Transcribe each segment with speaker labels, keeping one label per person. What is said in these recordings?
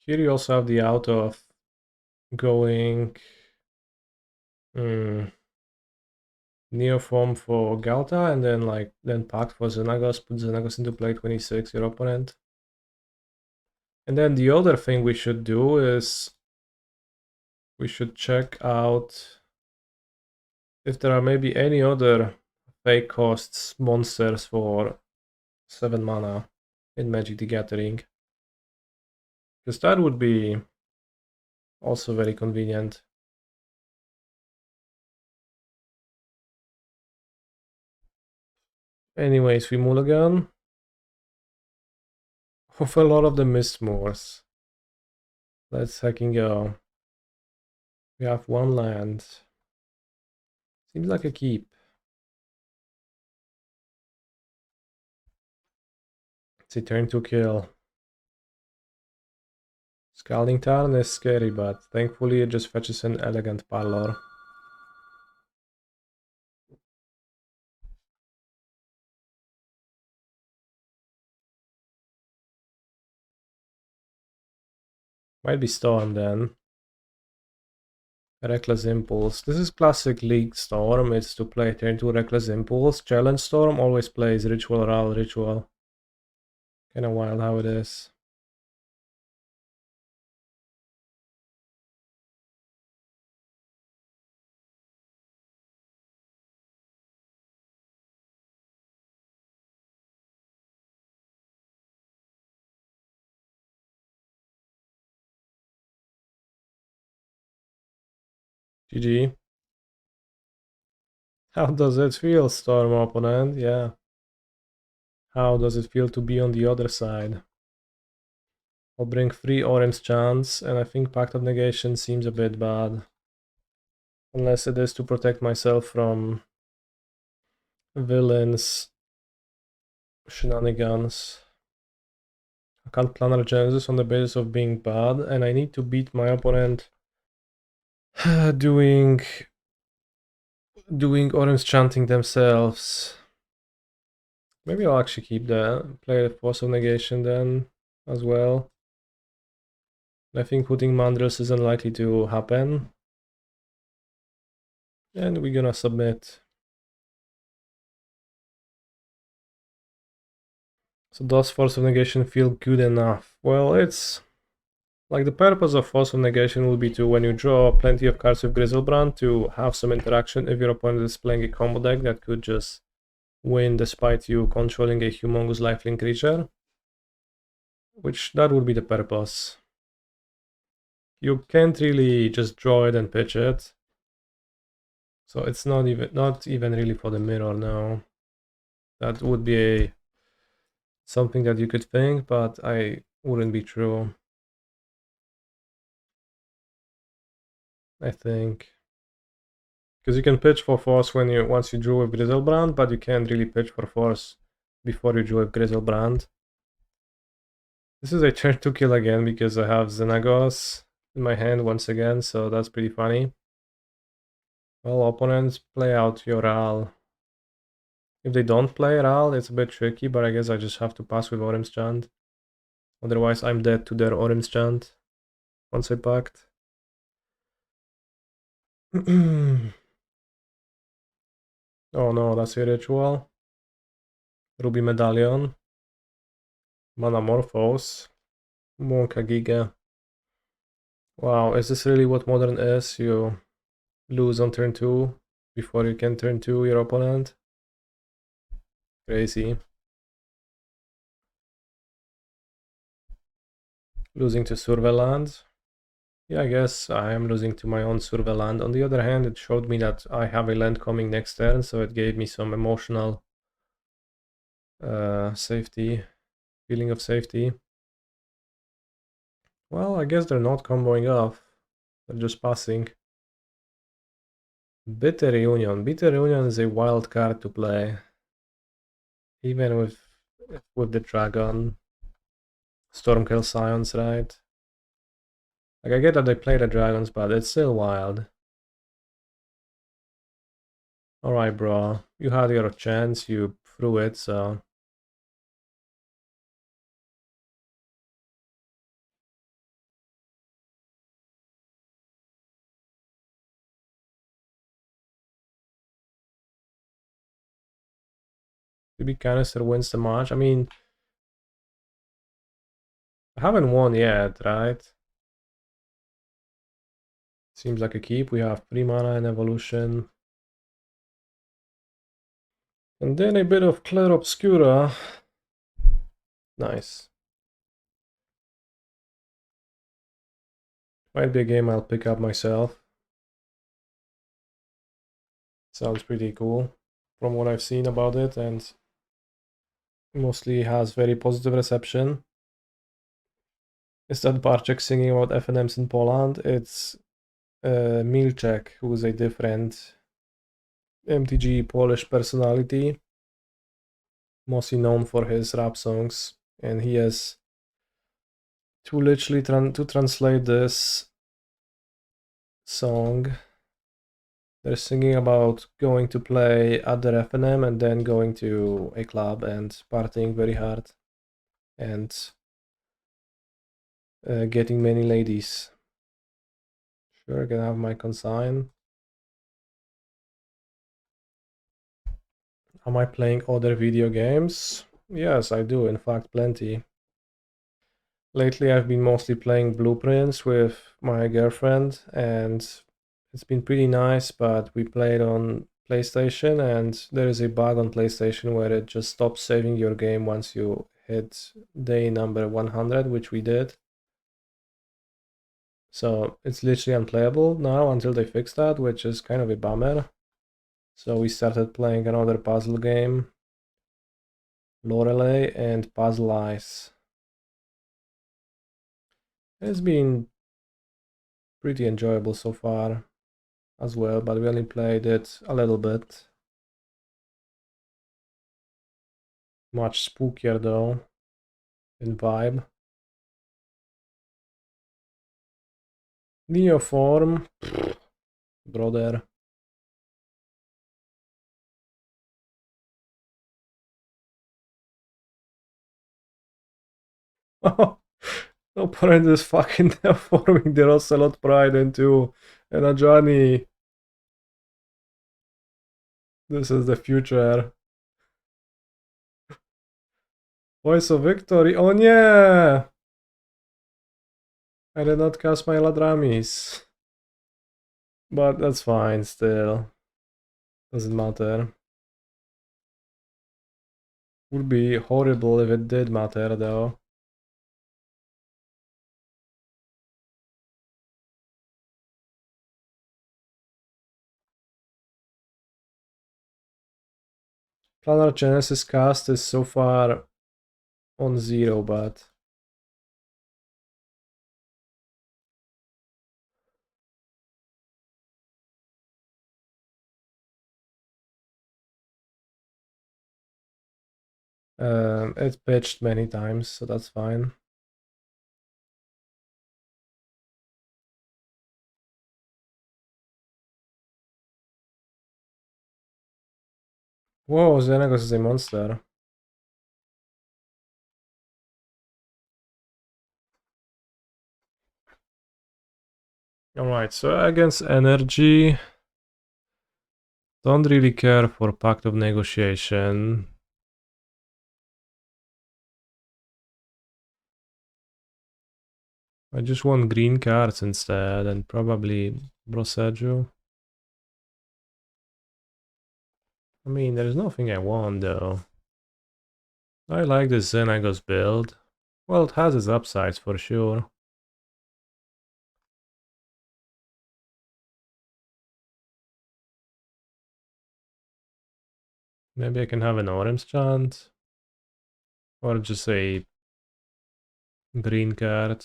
Speaker 1: Here you also have the out of going Neoform for Ghalta and then Pact for Xenagos, put Xenagos into play 26, your opponent. And then the other thing we should do is we should check out if there are maybe any other fake costs monsters for 7 mana in Magic the Gathering. Because that would be also very convenient. Anyways, we mulligan. Of a lot of the Mistmoors. Let's hacking go. We have one land. Seems like a keep. It's a turn to kill. Scalding Tarn is scary, but thankfully it just fetches an elegant Parlor. Might be Storm then. Reckless Impulse. This is classic League Storm. It's to play turn 2 Reckless Impulse. Challenge Storm always plays Ritual, Ral, Ritual. Kinda wild how it is. GG. How does it feel, Storm opponent? Yeah. How does it feel to be on the other side? I'll bring 3 orange chants, and I think Pact of Negation seems a bit bad. Unless it is to protect myself from villains' shenanigans. I can't Planar Genesis on the basis of being bad, and I need to beat my opponent doing orange chanting themselves. Maybe I'll actually keep that. Play the Force of Negation then as well. I think Hooting Mandrills is unlikely to happen. And we're gonna submit. So does Force of Negation feel good enough? Well, it's like the purpose of Force of Negation will be to, when you draw plenty of cards with Griselbrand, to have some interaction if your opponent is playing a combo deck that could just win despite you controlling a humongous lifelink creature. Which that would be the purpose. You can't really just draw it and pitch it. So it's not even really for the mirror now. That would be something that you could think, but I wouldn't be true. I think. Because you can pitch for Force once you drew with Griselbrand, but you can't really pitch for Force before you drew with Griselbrand. This is a turn to kill again because I have Xenagos in my hand once again, so that's pretty funny. Well, opponents, play out your Ral. If they don't play Ral, it's a bit tricky, but I guess I just have to pass with Orim's Chant. Otherwise, I'm dead to their Orim's Chant once I packed. Oh no, that's a ritual. Ruby Medallion. Manamorphose. Monka Giga. Wow, is this really what Modern is? You lose on turn 2 before you can turn 2 your opponent? Crazy. Losing to Surveland. Yeah, I guess I am losing to my own Surveland. On the other hand, it showed me that I have a land coming next turn, so it gave me some emotional safety, feeling of safety. Well, I guess they're not comboing off. They're just passing. Bitter Reunion. Bitter Reunion is a wild card to play. Even with the dragon. Stormkill Scions, right? Like, I get that they play the dragons, but it's still wild. Alright, bro. You had your chance, you threw it, so... Maybe Canister wins the match. I mean, I haven't won yet, right? Seems like a keep. We have 3 mana and evolution. And then a bit of Clair Obscura. Nice. Might be a game I'll pick up myself. Sounds pretty cool from what I've seen about it, and mostly has very positive reception. Is that Barczek singing about FNMs in Poland? It's Milczek, who is a different MTG Polish personality, mostly known for his rap songs, and he has to literally to translate this song. They're singing about going to play at their FNM and then going to a club and partying very hard and getting many ladies. Sure, can I have my consign? Am I playing other video games? Yes, I do, in fact, plenty. Lately, I've been mostly playing Blueprints with my girlfriend, and it's been pretty nice, but we played on PlayStation, and there is a bug on PlayStation where it just stops saving your game once you hit day number 100, which we did. So it's literally unplayable now until they fix that, which is kind of a bummer. So we started playing another puzzle game, Lorelei and Puzzleize. It's been pretty enjoyable so far as well, but we only played it a little bit. Much spookier though in vibe. Neoform, brother. Opponent is fucking forming the Ocelot Pride into an Ajani. This is the future. Voice of Victory. Oh yeah! I did not cast my Eladramis. But that's fine still. Doesn't matter. Would be horrible if it did matter though. Planar Genesis cast is so far on 0, but it's pitched many times, so that's fine. Whoa, Xenagos is a monster. Alright, so against energy, don't really care for Pact of Negotiation. I just want green cards instead, and probably Boseiju. I mean, there's nothing I want though. I like the Xenagos build. Well, it has its upsides for sure. Maybe I can have an orange chant. Or just a green card.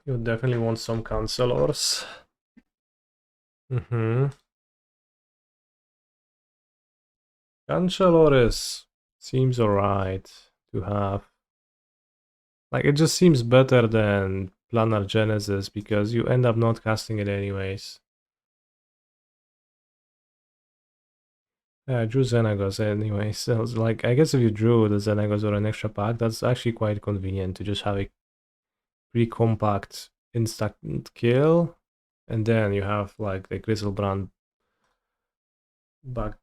Speaker 1: You definitely want some Chancellors. Chancellor seems alright to have. Like, it just seems better than Planar Genesis because you end up not casting it anyways. Yeah, I drew Xenagos anyway, so like, I guess if you drew the Xenagos or an extra pack, that's actually quite convenient to just have a pretty compact instant kill And then you have like the Griselbrand back,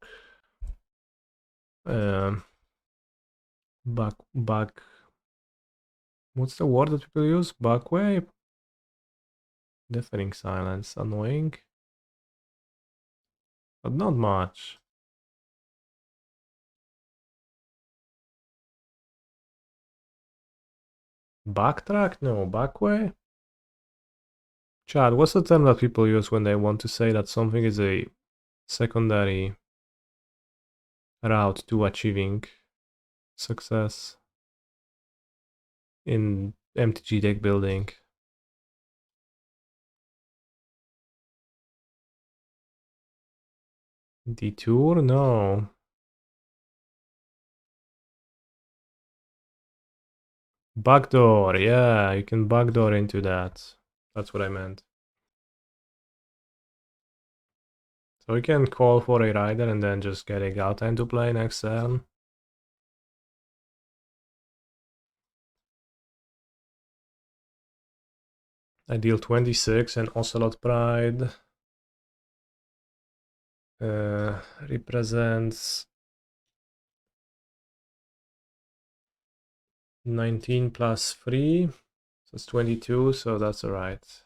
Speaker 1: back. What's the word that people use? Backway? Deafening silence, annoying, but not much. Backtrack? No, backway? Chad, what's the term that people use when they want to say that something is a secondary route to achieving success in MTG deck building? Detour? No. Backdoor, yeah, you can backdoor into that. That's what I meant. So we can call for a rider and then just get a Ghalta into play next turn. I deal 26 and Ocelot Pride represents 19 plus 3, so it's 22, so that's alright.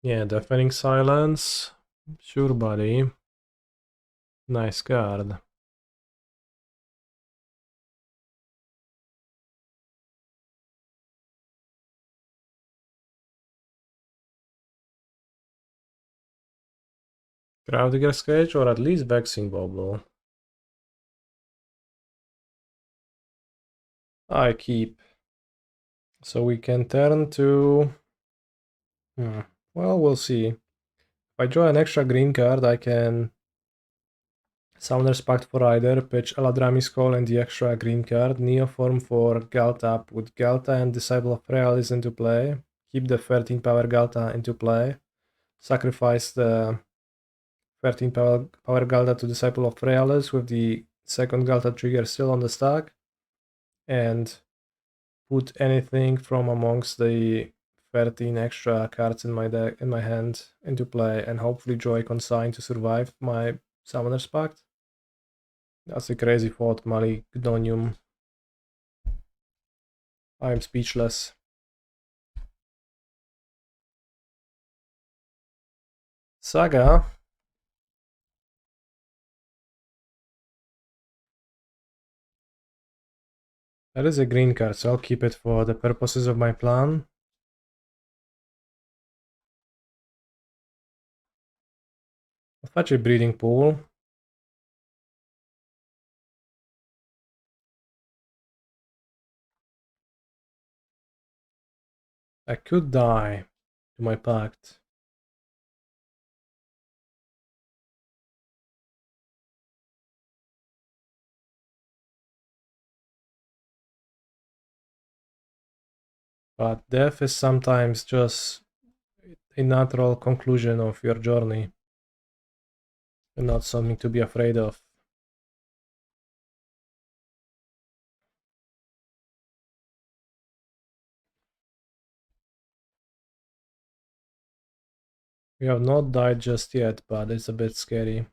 Speaker 1: Yeah, Deafening Silence. Sure, buddy. Nice card. Gravedigger's Cage or at least Vexing Bubble. I keep. So we can turn to... Well, we'll see. If I draw an extra green card, I can Summoner's Pact for Rider, pitch Eladamri's Call and the extra green card, Neoform for Ghalta, put Ghalta and Disciple of Freyalise into play, keep the 13 power Ghalta into play, sacrifice the 13 power Ghalta to Disciple of Freyalise with the second Ghalta trigger still on the stack, and put anything from amongst the 13 extra cards in my deck in my hand into play, and hopefully draw a consign to survive my Summoner's Pact. That's a crazy thought, Maligdonium. I am speechless. Saga. That is a green card, so I'll keep it for the purposes of my plan. I'll fetch a breeding pool. I could die to my pact. But death is sometimes just a natural conclusion of your journey, and not something to be afraid of. We have not died just yet, but it's a bit scary.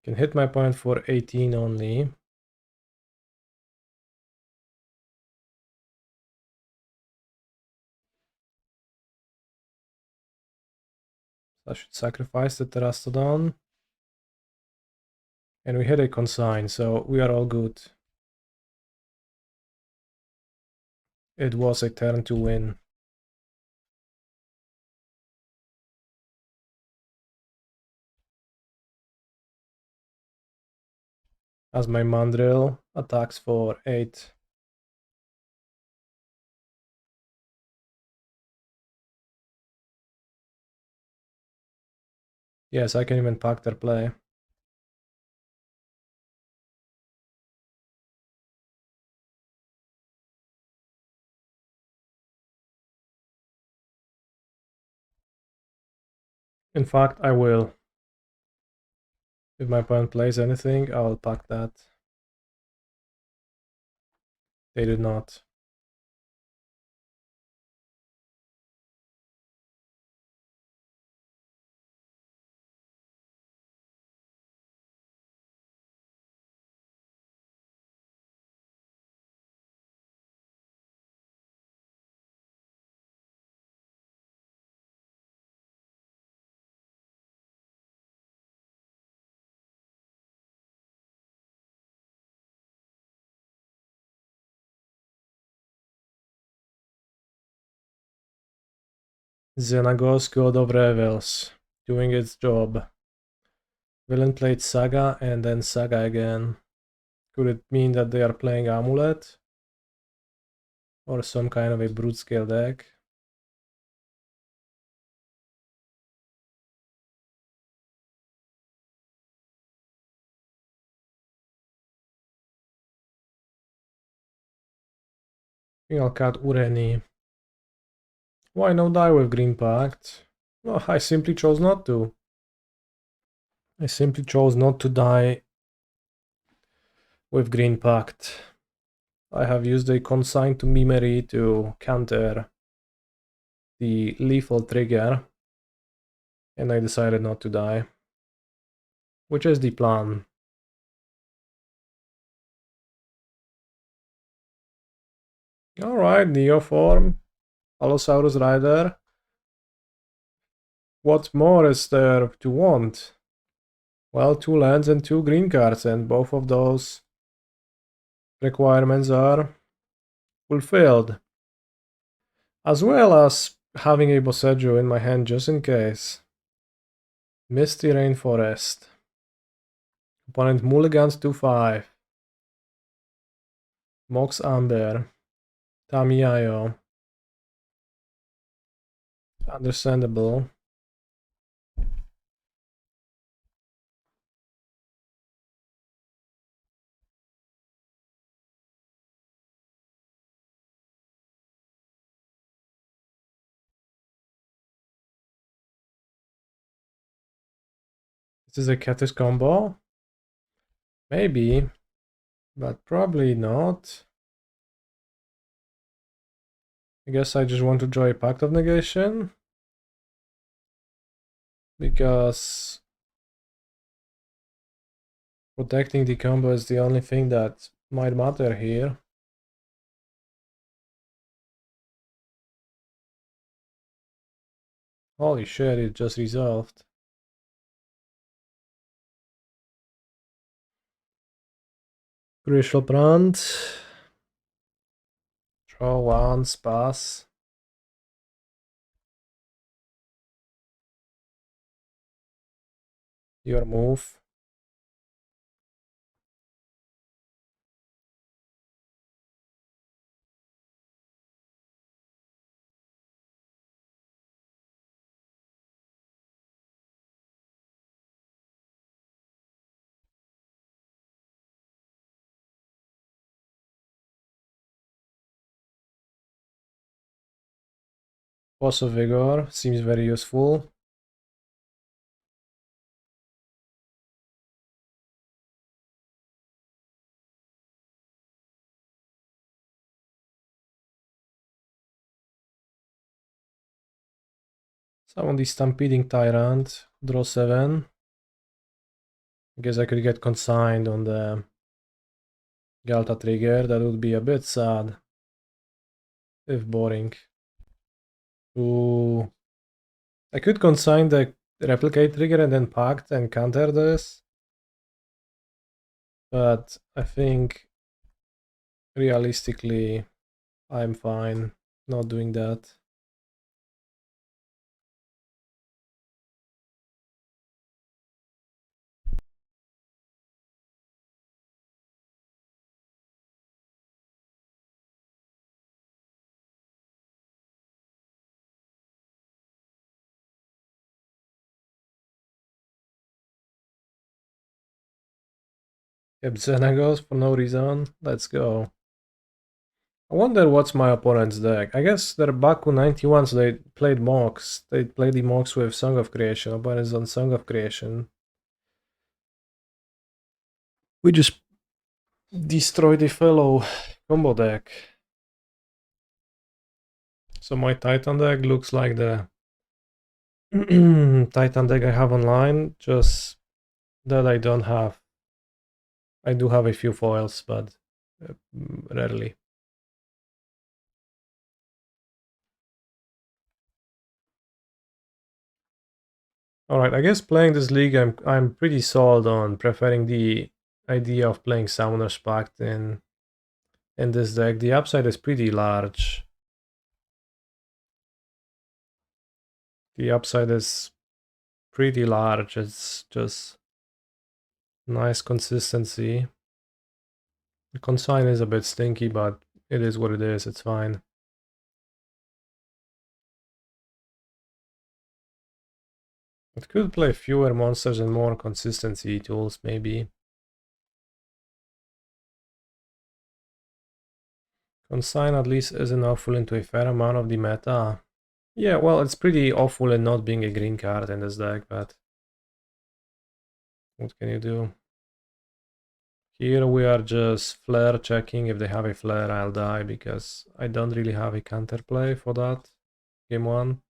Speaker 1: Can hit my point for 18 only. I should sacrifice the Terastodon. And we hit a consign, so we are all good. It was a turn to win. As my Mandrill attacks for 8. Yes, I can even pack their play. In fact, I will. If my opponent plays anything, I'll pack that. They did not. Xenagos, God of Revels, doing its job. Villain played Saga and then Saga again. Could it mean that they are playing Amulet? Or some kind of a brute scale deck? I think I'll cut Ureni. Why no die with Green Pact? Well, I simply chose not to. I simply chose not to die with Green Pact. I have used a Consign to Memory to counter the lethal trigger, and I decided not to die, which is the plan. Alright, Neoform, Allosaurus Rider. What more is there to want? Well, 2 lands and 2 green cards, and both of those requirements are fulfilled. As well as having a Boseiju in my hand just in case. Misty Rainforest. Opponent mulligans 2-5. Mox Amber. Tamiyayo. Understandable. This is a Catus combo? Maybe, but probably not. I guess I just want to draw a Pact of Negation. Because protecting the combo is the only thing that might matter here. Holy shit, it just resolved. Griselbrand. Draw once, pass. Your move. Force of Vigor seems very useful. Summon the Stampeding Tyrant, draw 7. I guess I could get consigned on the Ghalta trigger, that would be a bit sad. If boring. Ooh. I could consign the Replicate trigger and then Pact and counter this. But I think realistically I'm fine not doing that. Yep, Xenagos for no reason. Let's go. I wonder what's my opponent's deck. I guess they're Baku 91, so they played Mox. They played the Mox with Song of Creation. Opponent's on Song of Creation. We just destroyed the fellow combo deck. So my Titan deck looks like the Titan deck I have online, just that I don't have. I do have a few foils, but rarely. Alright, I guess playing this league, I'm pretty sold on preferring the idea of playing Summoner's Pact in this deck. The upside is pretty large. The upside is pretty large. It's just nice consistency. The consign is a bit stinky, but it is what it is. It's fine. It could play fewer monsters and more consistency tools, maybe. Consign at least isn't awful into a fair amount of the meta. Yeah, well, it's pretty awful in not being a green card in this deck, but what can you do? Here we are just flare checking. If they have a flare, I'll die because I don't really have a counterplay for that. Game 1.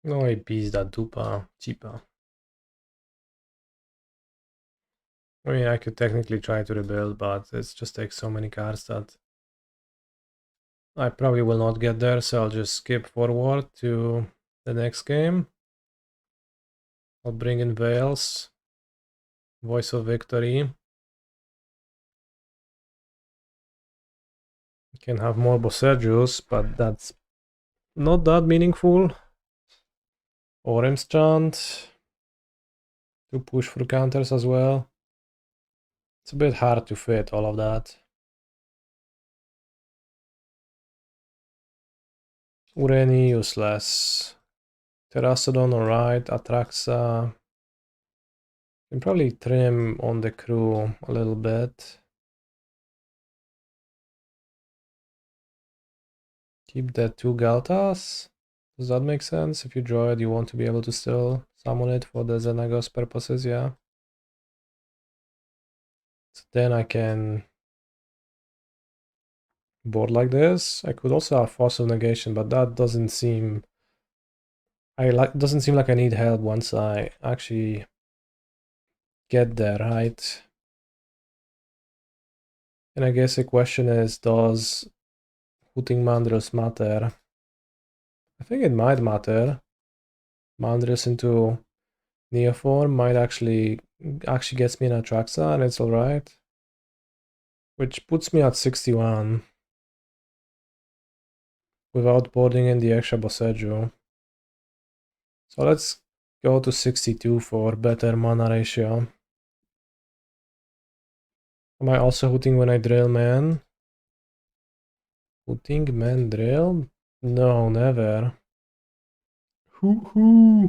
Speaker 1: No hay pis da dupa, cheaper. I mean, I could technically try to rebuild, but it just takes so many cards that I probably will not get there, so I'll just skip forward to the next game. I'll bring in Veils, Voice of Victory. You can have more Boseijus, but that's not that meaningful. Orim's Chant to push for counters as well. It's a bit hard to fit all of that. Ureni useless. Terastodon alright. Atraxa. Can probably trim on the crew a little bit. Keep the 2 Ghaltas. Does that make sense? If you draw it, you want to be able to still summon it for the Xenagos purposes, yeah. So then I can board like this. I could also have Force of Negation, but that doesn't seem... doesn't seem like I need help once I actually get there, right? And I guess the question is, does Hooting Mandrills matter? I think it might matter. Mandrills into Neoform might actually gets me an Atraxa, and it's alright. Which puts me at 61. Without boarding in the extra Boseiju. So let's go to 62 for better mana ratio. Am I also hooting when I drill man? Hooting man drill? No, never. Hoo.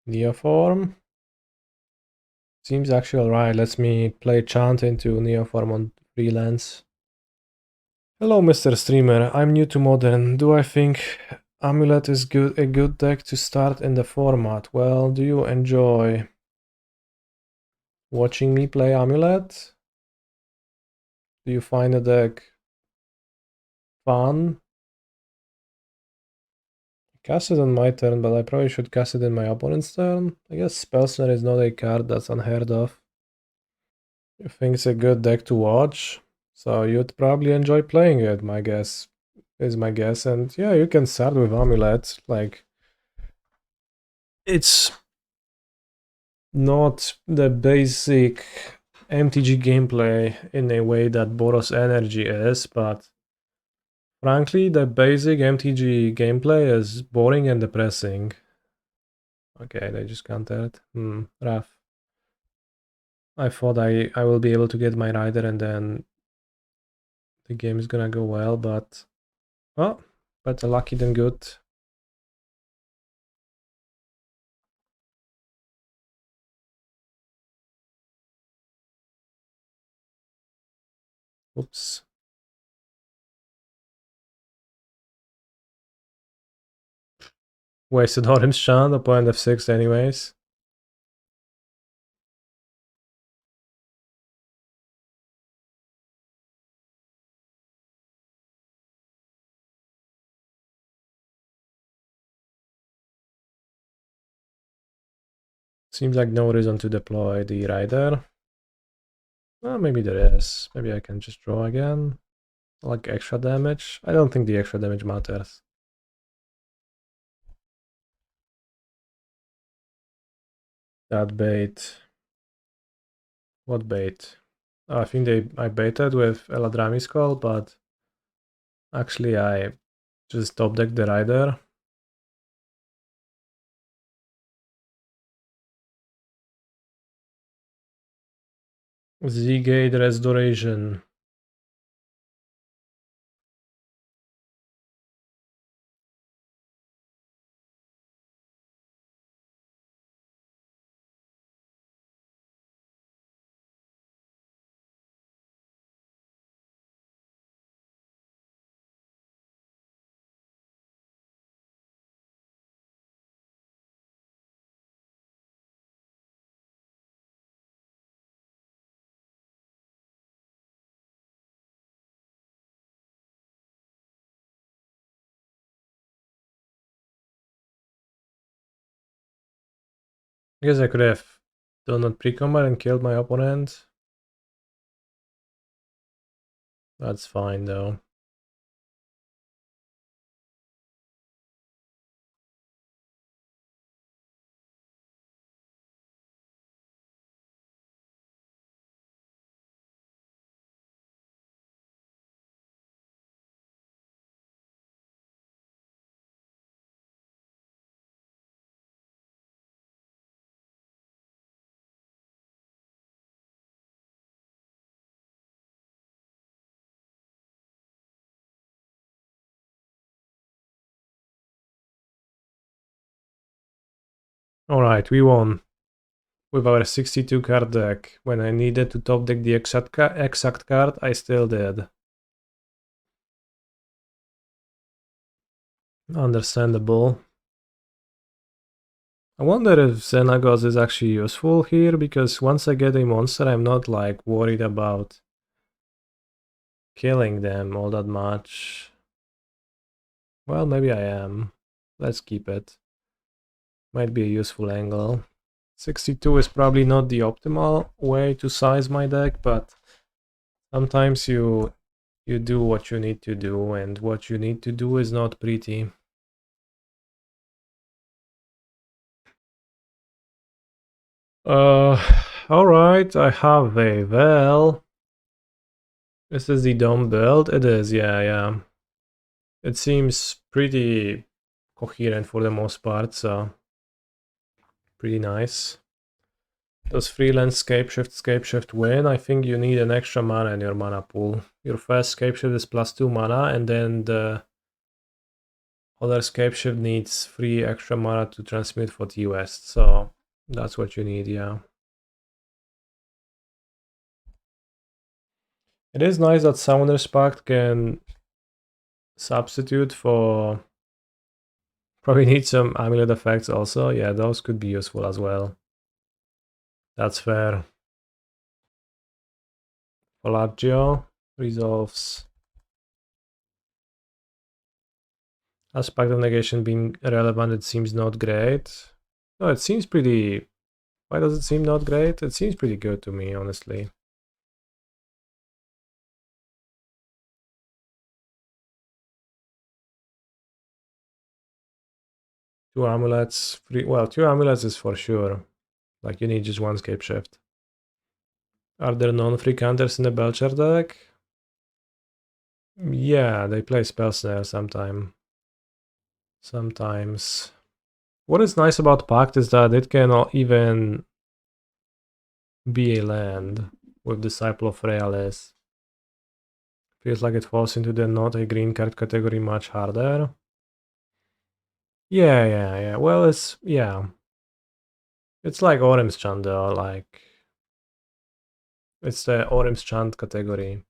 Speaker 1: Neoform. Seems actually alright. Let me play Chant into Neoform on freelance. Hello, Mr. Streamer. I'm new to Modern. Do I think Amulet is a good deck to start in the format? Well, do you enjoy watching me play Amulet? Do you find the deck fun? Cast it on my turn, but I probably should cast it in my opponent's turn. I guess Spellsnare is not a card that's unheard of. I think it's a good deck to watch, so you'd probably enjoy playing it, my guess. Is my guess. And yeah, you can start with Amulet. Like, it's not the basic MTG gameplay in a way that Boros Energy is, but frankly, the basic MTG gameplay is boring and depressing. Okay, they just countered. Rough. I thought I will be able to get my rider and then the game is gonna go well, but well, better lucky than good. Oops. Wasted orange chant, opponent f6 anyways. Seems like no reason to deploy the Rider. Well, maybe there is. Maybe I can just draw again. Like extra damage. I don't think the extra damage matters. That bait. What bait? Oh, I think I baited with Eladamri's call, but actually I just top decked the Rider. Z-Gate Restoration. I guess I could have done a pre-combat and killed my opponent. That's fine though. Alright, we won. With our 62 card deck. When I needed to top deck the exact card, I still did. Understandable. I wonder if Xenagos is actually useful here, because once I get a monster, I'm not like worried about killing them all that much. Well, maybe I am. Let's keep it. Might be a useful angle. 62 is probably not the optimal way to size my deck, but sometimes you do what you need to do, and what you need to do is not pretty. Alright, I have a well. This is the dome build. It is, yeah. It seems pretty coherent for the most part, so pretty nice. Does freelance Scapeshift win? I think you need an extra mana in your mana pool. Your first Scapeshift is +2 mana, and then the other Scapeshift needs 3 extra mana to transmute for T West, so that's what you need, yeah. It is nice that Summoner's Pact can substitute for... Probably need some amulet effects also. Yeah, those could be useful as well. That's fair. Pact resolves. Has Pact of Negation being relevant? It seems not great. No, it seems pretty... Why does it seem not great? It seems pretty good to me, honestly. Two amulets. Well, 2 amulets is for sure. Like, you need just 1 Scapeshift. Are there non-free counters in the Belcher deck? Yeah, they play Spell Snare sometimes. What is nice about Pact is that it can even be a land with Disciple of Freyalise. Feels like it falls into the not a green card category much harder. Yeah. Well, yeah. It's like Orim's Chant though, like... It's the Orim's Chant category.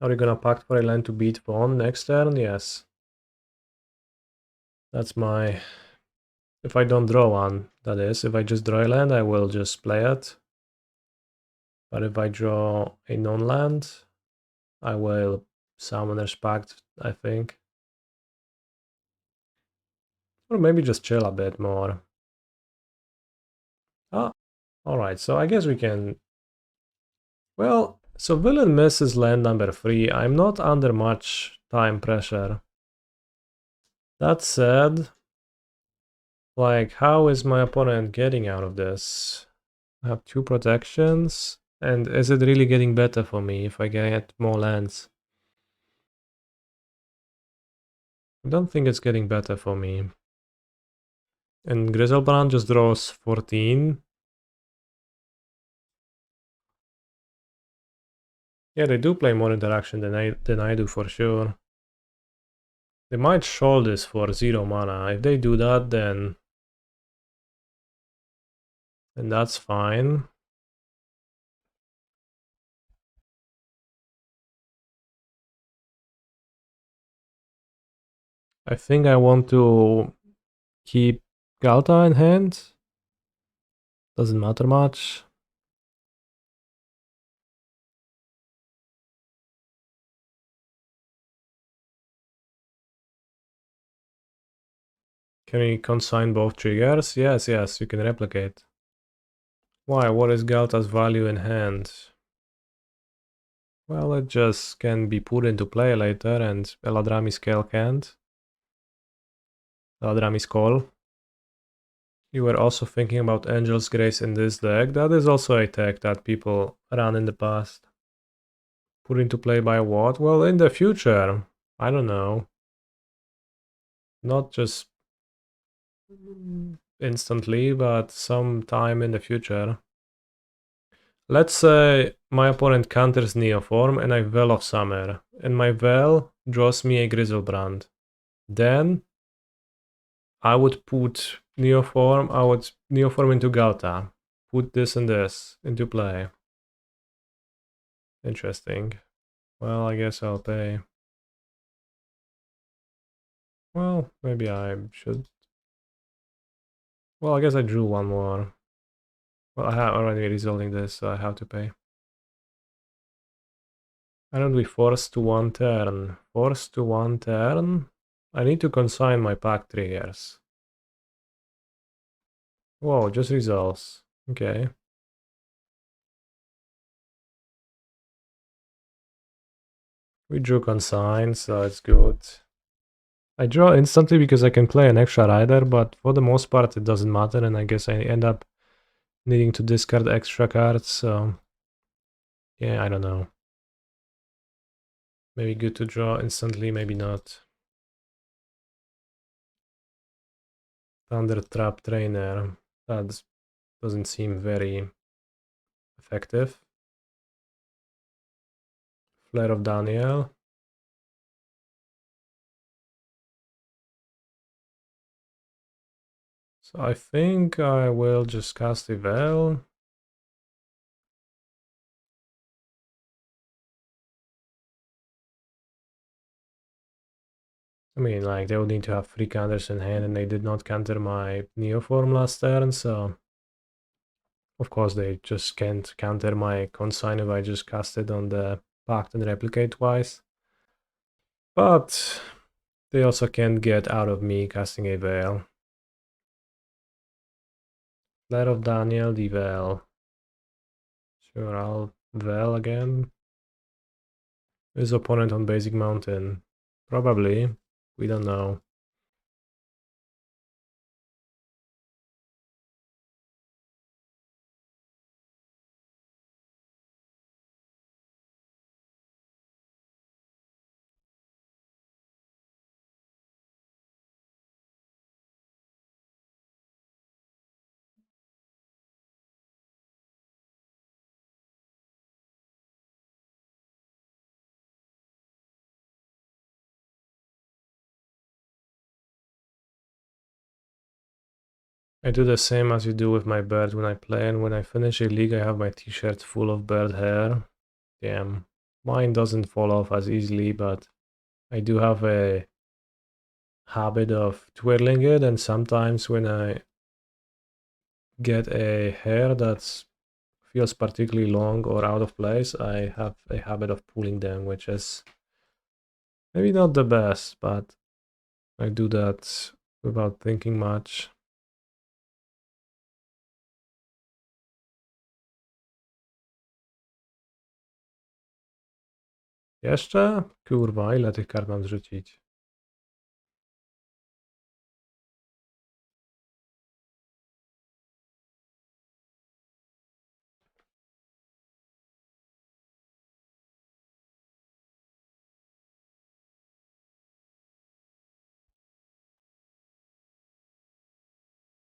Speaker 1: Are you gonna pact for a land to beat Vaughn next turn? Yes. That's my... If I don't draw one, that is. If I just draw a land, I will just play it. But if I draw a non-land, I will Summoner's Pact, I think. Or maybe just chill a bit more. Ah, alright, so I guess we can... Well, so Villain misses land number 3. I'm not under much time pressure. That said, like, how is my opponent getting out of this? I have 2 protections. And is it really getting better for me if I get more lands? I don't think it's getting better for me. And Griselbrand just draws 14. Yeah, they do play more interaction than I do for sure. They might show this for 0 mana. If they do that, then that's fine. I think I want to keep Ghalta in hand. Doesn't matter much. Can we consign both triggers? Yes, you can replicate. Why? What is Ghalta's value in hand? Well, it just can be put into play later, and Eladamri Scale can't. Eladamri's Call. You were also thinking about Angel's Grace in this deck. That is also a tech that people ran in the past. Put into play by what? Well, in the future. I don't know. Not just instantly, but sometime in the future. Let's say my opponent counters Neoform and I Well of Summer, and my Well draws me a Griselbrand. Then I would put Neoform, I would Neoform into Ghalta. Put this and this into play. Interesting. Well, I guess I'll pay. Well, maybe I should. Well, I guess I drew one more. Well, I have already resolving this, so I have to pay. I don't be forced to 1 turn. Forced to 1 turn? I need to consign my pack triggers. Whoa, just resolves. Okay. We drew consign, so it's good. I draw instantly because I can play an extra rider, but for the most part it doesn't matter, and I guess I end up needing to discard extra cards, so... Yeah, I don't know. Maybe good to draw instantly, maybe not. Thunder Trap Trainer. That doesn't seem very effective. Flare of Daniel. So I think I will just cast a Veil. I mean, like, they would need to have 3 counters in hand, and they did not counter my Neoform last turn, so... Of course, they just can't counter my Consign if I just cast it on the Pact and Replicate twice. But they also can't get out of me casting a Veil. Flare of Daniel, the Veil. Sure, I'll Veil again. His opponent on Basic Mountain. Probably. We don't know. I do the same as you do with my bird when I play, and when I finish a league I have my t-shirt full of bird hair. Damn, mine doesn't fall off as easily, but I do have a habit of twirling it, and sometimes when I get a hair that feels particularly long or out of place, I have a habit of pulling them, which is maybe not the best, but I do that without thinking much. Jeszcze? Kurwa, ile tych kart mam zrzucić?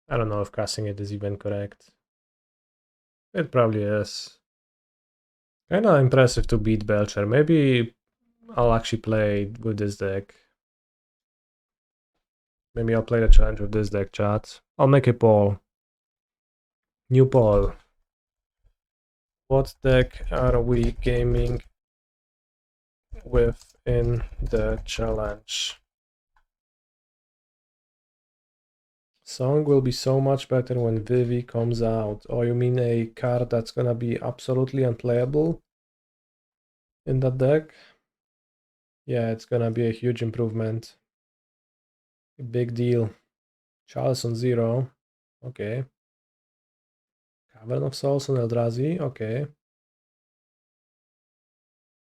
Speaker 1: I don't know if casting it is even correct. It probably is. Kinda impressive to beat Belcher. Maybe I'll actually play with this deck. Maybe I'll play the challenge with this deck, chat. I'll make a poll. New poll. What deck are we gaming with in the challenge? Song will be so much better when Vivi comes out. Oh, you mean a card that's gonna be absolutely unplayable in that deck? Yeah, it's gonna be a huge improvement. A big deal. Charles on 0. Okay. Cavern of Souls on Eldrazi. Okay.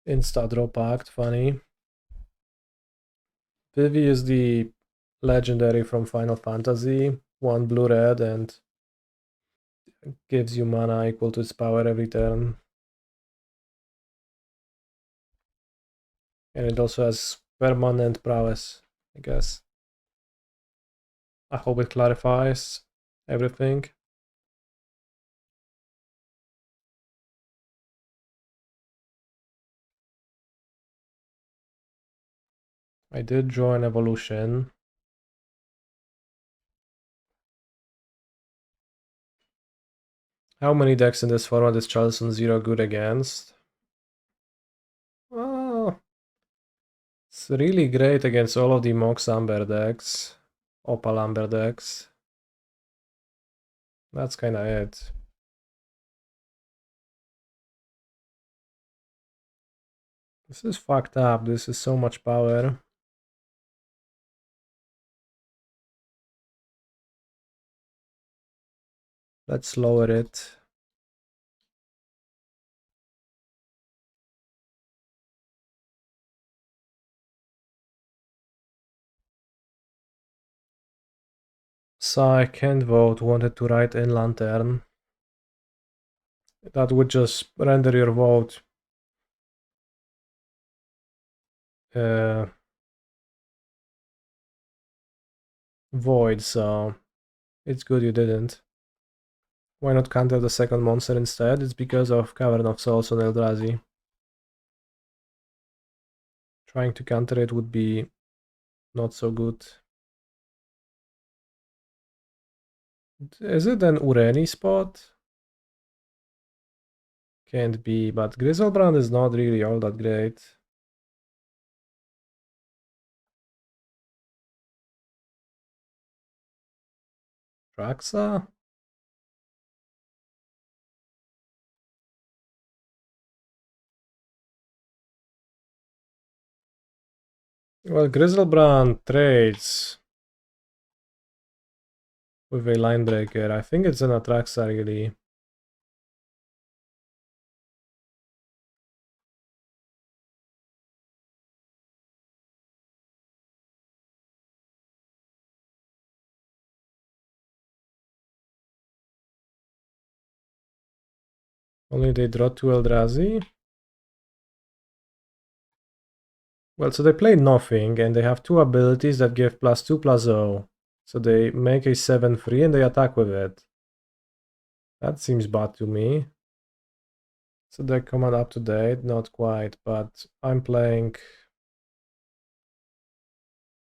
Speaker 1: Insta draw Pact. Funny. Vivi is the legendary from Final Fantasy. 1 blue-red and gives you mana equal to its power every turn. And it also has permanent prowess, I guess. I hope it clarifies everything. I did draw an evolution. How many decks in this format is Charleston 0 good against? Oh, it's really great against all of the Mox Amber decks. Opal Amber decks. That's kinda it. This is fucked up. This is so much power. Let's lower it. So I can't vote. Wanted to write in Lantern. That would just render your vote void, so it's good you didn't. Why not counter the second monster instead? It's because of Cavern of Souls on Eldrazi. Trying to counter it would be not so good. Is it an Ureni spot? Can't be, but Griselbrand is not really all that great. Atraxa? Well, Griselbrand trades with a line breaker. I think it's an Atraxa really. Only they draw 2 Eldrazi. Well, so they play nothing, and they have 2 abilities that give +2/+0. So they make a 7/3 and they attack with it. That seems bad to me. So deck command up to date, not quite, but I'm playing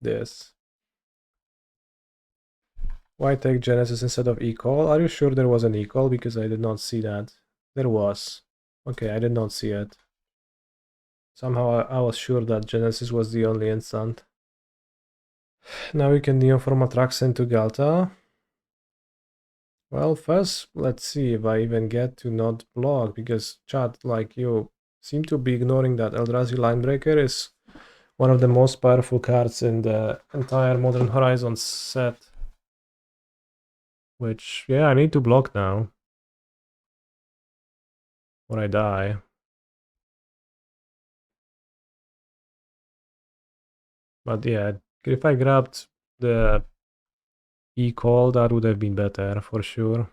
Speaker 1: this. Why take Genesis instead of E-Call? Are you sure there was an E-Call? Because I did not see that. There was. Okay, I did not see it. Somehow I was sure that Genesis was the only instant. Now we can Neoform Atraxa into Ghalta. Well, first, let's see if I even get to not block, because chat, like, you seem to be ignoring that Eldrazi Linebreaker is one of the most powerful cards in the entire Modern Horizons set. Which, yeah, I need to block now. Or I die. But yeah, if I grabbed the E-Call, that would have been better, for sure.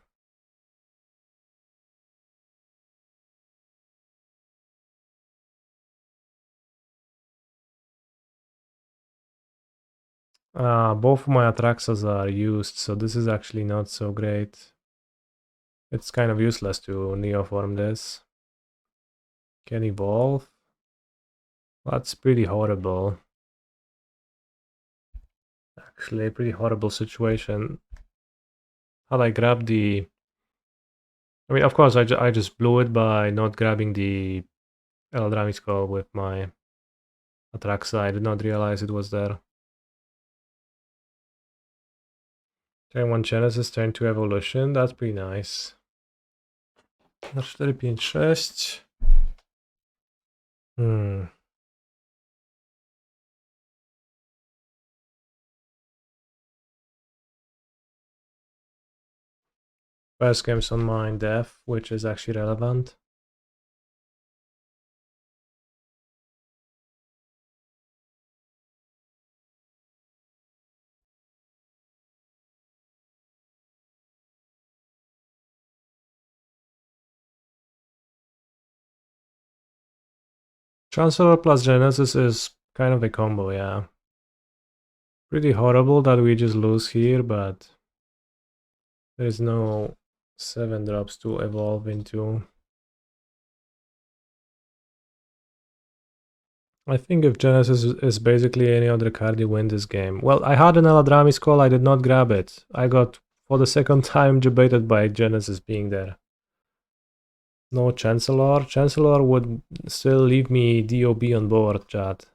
Speaker 1: Both of my Atraxas are used, so this is actually not so great. It's kind of useless to Neoform this. Can evolve. That's pretty horrible. Actually, a pretty horrible situation. Had I grabbed the... I mean, of course, I just blew it by not grabbing the Eladamri skull with my Atraxa. I did not realize it was there. Turn 1 Genesis, turn 2 Evolution. That's pretty nice. Na 4, 5, 6. First Gemstone Mine Death, which is actually relevant. Chancellor plus Genesis is kind of a combo, yeah. Pretty horrible that we just lose here, but there is no 7 drops to evolve into. I think if Genesis is basically any other card, you win this game. Well, I had an Eladamri Skull, I did not grab it. I got, for the second time, debated by Genesis being there. No Chancellor. Chancellor would still leave me DOB on board, chat.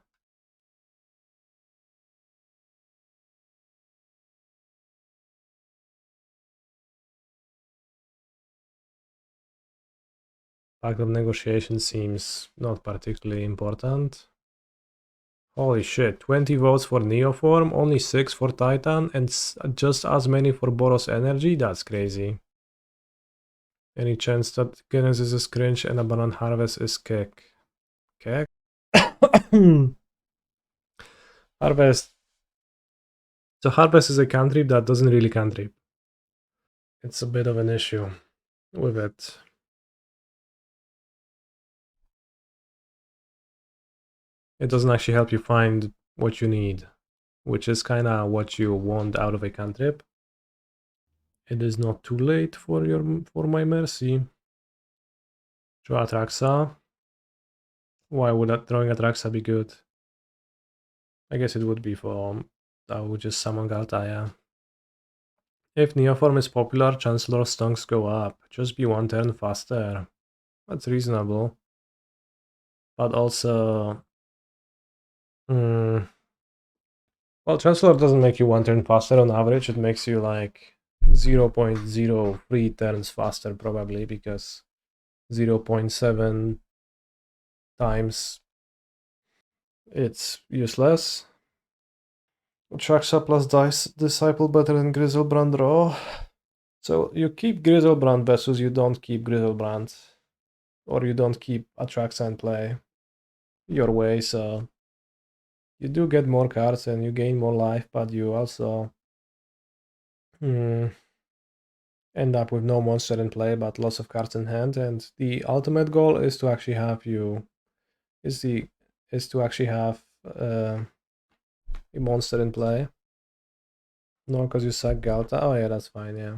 Speaker 1: Pact of Negotiation seems not particularly important. Holy shit, 20 votes for Neoform, only 6 for Titan, and just as many for Boros Energy? That's crazy. Any chance that Genesis is cringe and Abundant Harvest is kick? Kick? Harvest. So Harvest is a cantrip that doesn't really cantrip. It's a bit of an issue with it. It doesn't actually help you find what you need, which is kind of what you want out of a cantrip. It is not too late for my mercy. Draw Atraxa. Why would that throwing Atraxa be good? I guess it would be for... I would just summon Ghalta, yeah. If Neoform is popular, Chancellor stunks go up. Just be 1 turn faster. That's reasonable. But also... well, Chancellor doesn't make you 1 turn faster on average. It makes you like 0.03 turns faster probably, because 0.7 times it's useless. Atraxa plus Disciple better than Griselbrand draw. So you keep Griselbrand versus you don't keep Griselbrand. Or you don't keep Atraxa in play your way, so you do get more cards and you gain more life, but you also end up with no monster in play but lots of cards in hand, and the ultimate goal is to actually have a monster in play. No, because you suck Ghalta. Oh yeah, that's fine, yeah.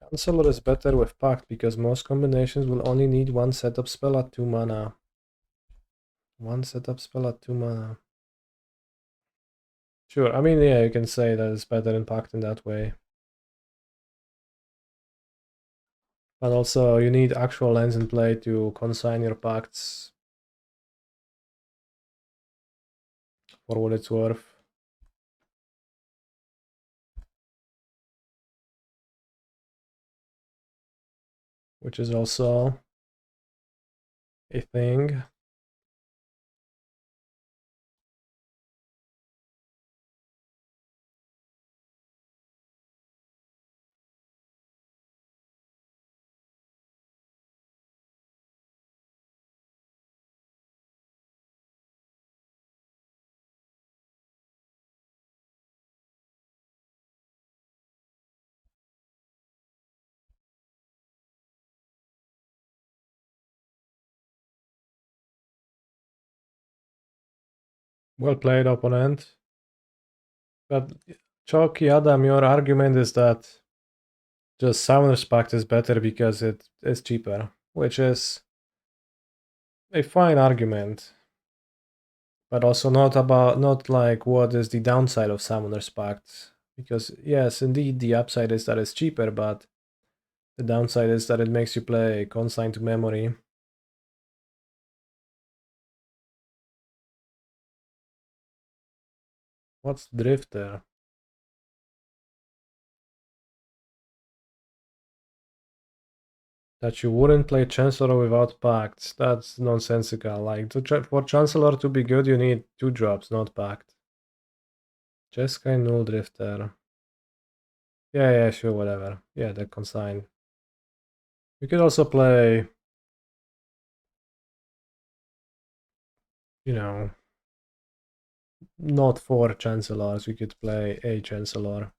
Speaker 1: Chancellor is better with Pact because most combinations will only need 1 setup spell at 2 mana. 1 setup spell at 2 mana. Sure, I mean, yeah, you can say that it's better in Pact in that way. But also, you need actual lands in play to consign your Pacts for what it's worth. Which is also a thing. Well played, opponent. But Chalky Adam, your argument is that just Summoner's Pact is better because it is cheaper, which is a fine argument. But also not like what is the downside of Summoner's Pact. Because yes, indeed the upside is that it's cheaper, but the downside is that it makes you play Consign to Memory. What's Drifter? That you wouldn't play Chancellor without Pact. That's nonsensical. Like, for Chancellor to be good, you need 2 drops, not Pact. Jeskai Null Drifter. Yeah, sure, whatever. Yeah, the Consign. You could also play, you know, not 4 Chancellors. You could play a Chancellor.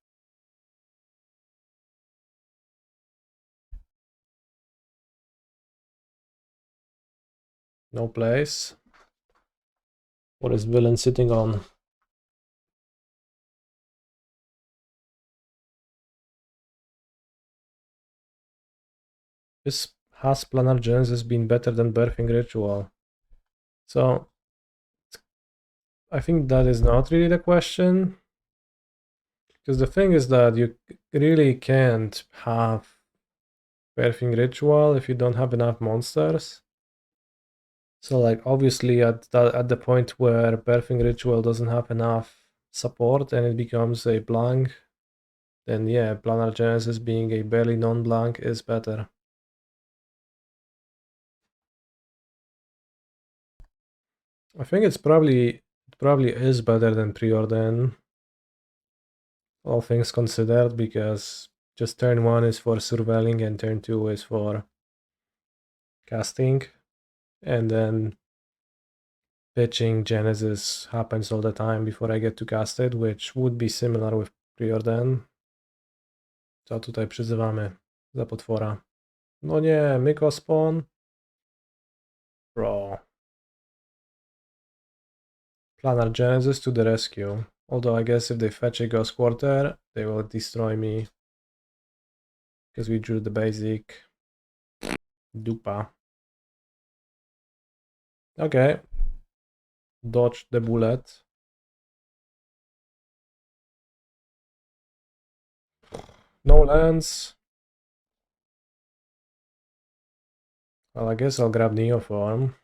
Speaker 1: No place. What is Villain sitting on? Has Planar Genesis been better than Birthing Ritual? So, I think that is not really the question. Because the thing is that you really can't have Birthing Ritual if you don't have enough monsters. So like obviously at the point where Birthing Ritual doesn't have enough support and it becomes a blank, then yeah, Planar Genesis being a barely non-blank is better. I think it probably is better than Preordain, all things considered, because just turn 1 is for surveilling and turn 2 is for casting, and then pitching Genesis happens all the time before I get to cast it, which would be similar with Preordain. Co tutaj przyzywamy za potwora? No nie, Myko Spawn. Bro. Planar Genesis to the rescue. Although I guess if they fetch a Ghost Quarter, they will destroy me. Because we drew the basic. Dupa. Okay. Dodge the bullet. No lands. Well, I guess I'll grab Neoform.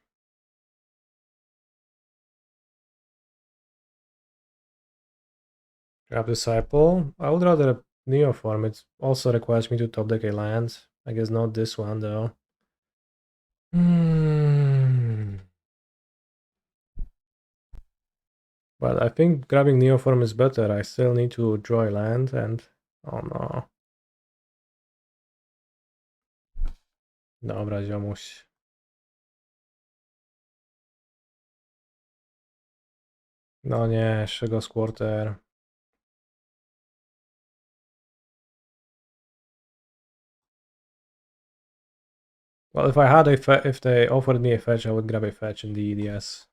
Speaker 1: Grab Disciple. I would rather Neoform. It also requires me to top deck a land. I guess not this one though. But I think grabbing Neoform is better. I still need to draw a land and... Oh no. Dobra, ziomuś. No nie, jeszcze go Quarter. Well, if I had if they offered me a fetch, I would grab a fetch indeed, yes.